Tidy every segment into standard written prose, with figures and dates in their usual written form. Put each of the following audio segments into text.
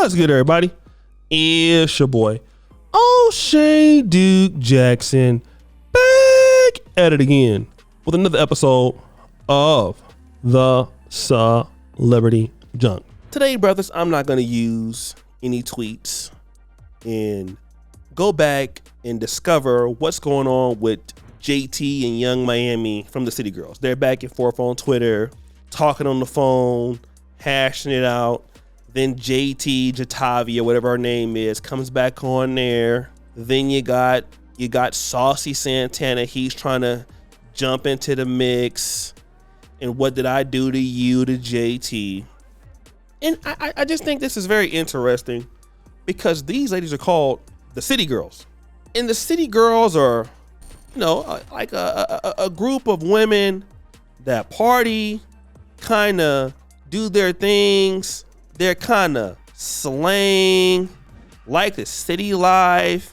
What's good, everybody? It's your boy, O'Shea Duke Jackson, back at it again with another episode of the Celebrity Junk. Today, brothers, I'm not going to use any tweets and go back and discover what's going on with JT and Young Miami from the City Girls. They're back and forth on Twitter, talking on the phone, hashing it out. Then Jatavia, whatever her name is, comes back on there. Then you got Saucy Santana. He's trying to jump into the mix. And what did I do to you, to JT? And I just think this is very interesting because these ladies are called the City Girls. And the City Girls are, like a group of women that party, kind of do their things. They're kind of slang, like the city life,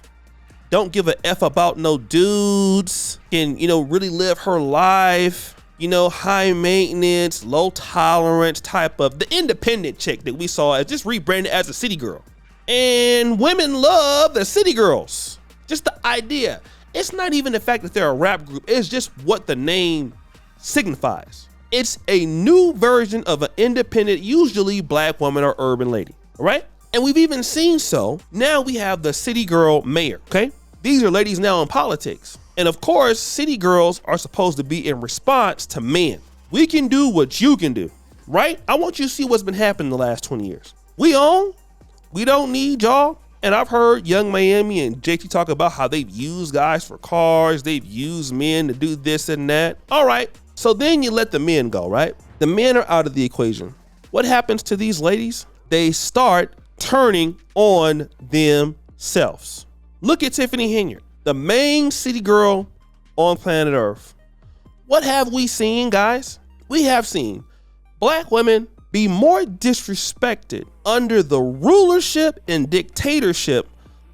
don't give a F about no dudes, can, really live her life, high maintenance, low tolerance type of the independent chick that we saw as just rebranded as a City Girl. And women love the City Girls. Just the idea. It's not even the fact that they're a rap group. It's just what the name signifies. It's a new version of an independent, usually black woman or urban lady, all right? And we've even seen now we have the City Girl mayor, okay? These are ladies now in politics. And of course, City Girls are supposed to be in response to men. We can do what you can do, right? I want you to see what's been happening the last 20 years. We don't need y'all. And I've heard Young Miami and JT talk about how they've used guys for cars. They've used men to do this and that. All right. So then you let the men go, right? The men are out of the equation. What happens to these ladies? They start turning on themselves. Look at Tiffany Henyard, the main city girl on planet Earth. What have we seen, guys? We have seen black women be more disrespected under the rulership and dictatorship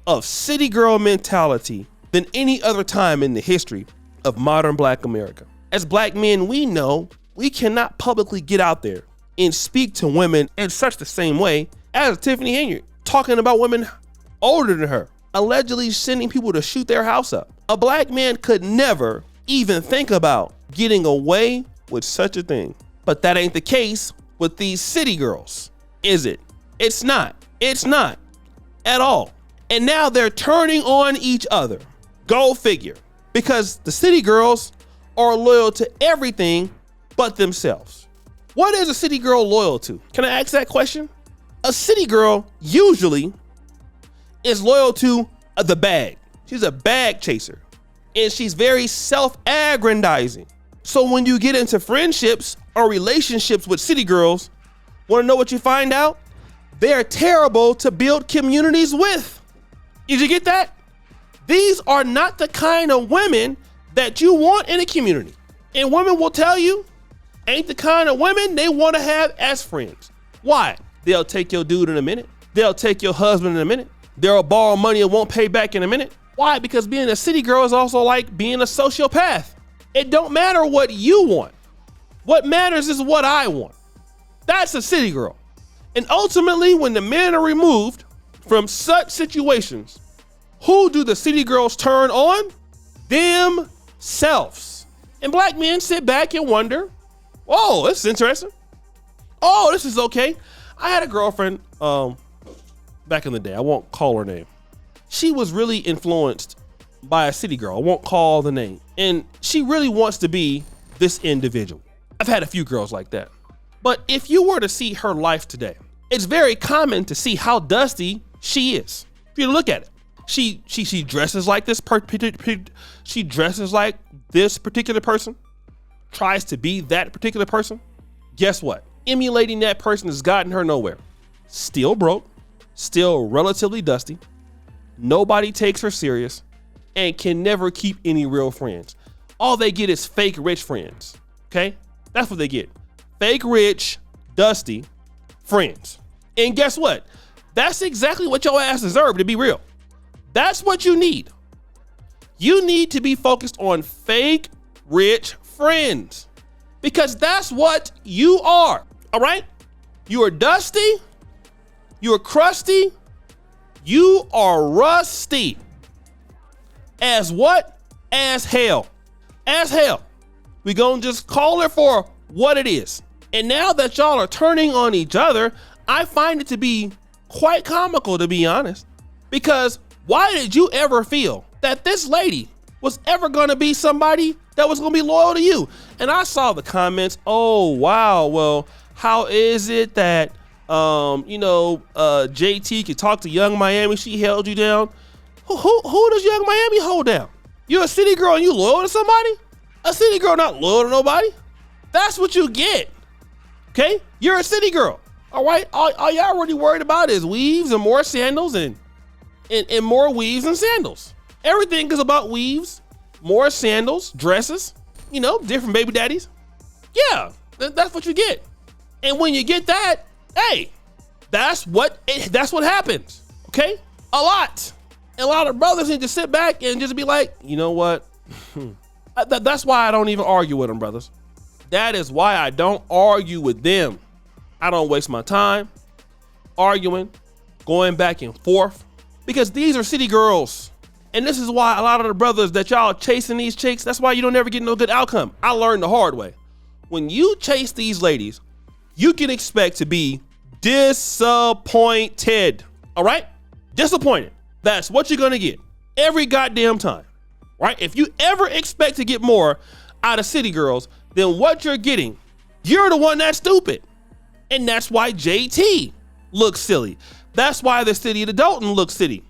of city girl mentality than any other time in the history of modern black America. As black men, we know we cannot publicly get out there and speak to women in such the same way as Tiffany Henyard, talking about women older than her, allegedly sending people to shoot their house up. A black man could never even think about getting away with such a thing. But that ain't the case with these City Girls, is it? It's not. It's not at all. And now they're turning on each other. Go figure. Because the City Girls are loyal to everything but themselves. What is a City Girl loyal to? Can I ask that question? A City Girl usually is loyal to the bag. She's a bag chaser. And she's very self-aggrandizing. So when you get into friendships or relationships with City Girls, want to know what you find out? They're terrible to build communities with. Did you get that? These are not the kind of women that you want in a community. And women will tell you, ain't the kind of women they want to have as friends. Why? They'll take your dude in a minute. They'll take your husband in a minute. They'll borrow money and won't pay back in a minute. Why? Because being a City Girl is also like being a sociopath. It don't matter what you want. What matters is what I want. That's a City Girl. And ultimately, when the men are removed from such situations, who do the City Girls turn on? Themselves. And black men sit back and wonder, oh, this is interesting. Oh, this is okay. I had a girlfriend back in the day. I won't call her name. She was really influenced by a City Girl. I won't call the name. And she really wants to be this individual. I've had a few girls like that. But if you were to see her life today, it's very common to see how dusty she is. If you look at it, she dresses like this. She dresses like this particular person. Tries to be that particular person. Guess what? Emulating that person has gotten her nowhere. Still broke. Still relatively dusty. Nobody takes her serious, and can never keep any real friends. All they get is fake rich friends. Okay? That's what they get. Fake rich, dusty friends. And guess what? That's exactly what your ass deserve, to be real. That's what you need. You need to be focused on fake rich friends, because that's what you are. All right? You are dusty, You're crusty. You are rusty. As what? As hell. As hell. We gonna just call it for what it is. And now that y'all are turning on each other, I find it to be quite comical, to be honest. Because why did you ever feel that this lady was ever gonna be somebody that was gonna be loyal to you? And I saw the comments, oh wow, well, how is it that JT could talk to Young Miami, she held you down? Who does Young Miami hold down? You're a city girl and you loyal to somebody? A city girl not loyal to nobody? That's what you get, okay? You're a city girl, all right? All y'all really worried about is weaves and more sandals and more weaves and sandals. Everything is about weaves, more sandals, dresses, different baby daddies. Yeah, that's what you get. And when you get that, hey, that's what happens, okay? A lot of brothers need to sit back and just be like, you know what? That's why I don't even argue with them, brothers. That is why I don't argue with them. I don't waste my time arguing, going back and forth, because these are city girls. And this is why a lot of the brothers that y'all chasing these chicks, that's why you don't ever get no good outcome. I learned the hard way. When you chase these ladies, you can expect to be disappointed, all right? Disappointed. That's what you're gonna get every goddamn time, right? If you ever expect to get more out of city girls than what you're getting, you're the one that's stupid. And that's why JT looks silly. That's why the city of Dalton looks silly.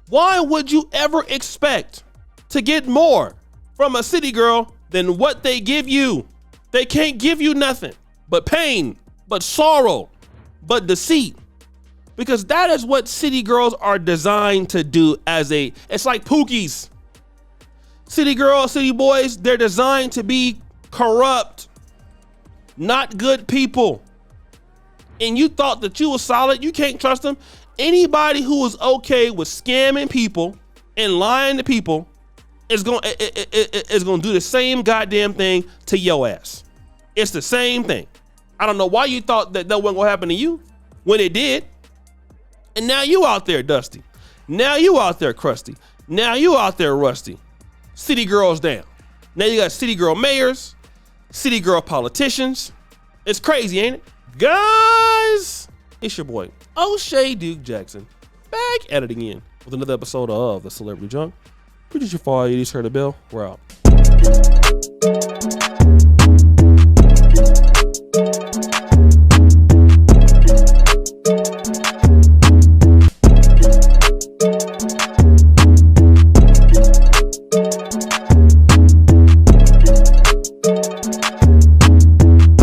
Why would you ever expect to get more from a city girl than what they give you? They can't give you nothing but pain, but sorrow, but deceit. Because that is what city girls are designed to do. It's like Pookies. City girls, city boys, they're designed to be corrupt, not good people. And you thought that you were solid, you can't trust them. Anybody who is okay with scamming people and lying to people is gonna do the same goddamn thing to your ass. It's the same thing. I don't know why you thought that wasn't gonna happen to you when it did. And now you out there dusty. Now you out there crusty. Now you out there rusty. City girls down. Now you got city girl mayors, city girl politicians. It's crazy, ain't it? Guys, it's your boy, O'Shea Duke Jackson, back at it again with another episode of The Celebrity Junk. Producer for all you, heard the bell. We're out.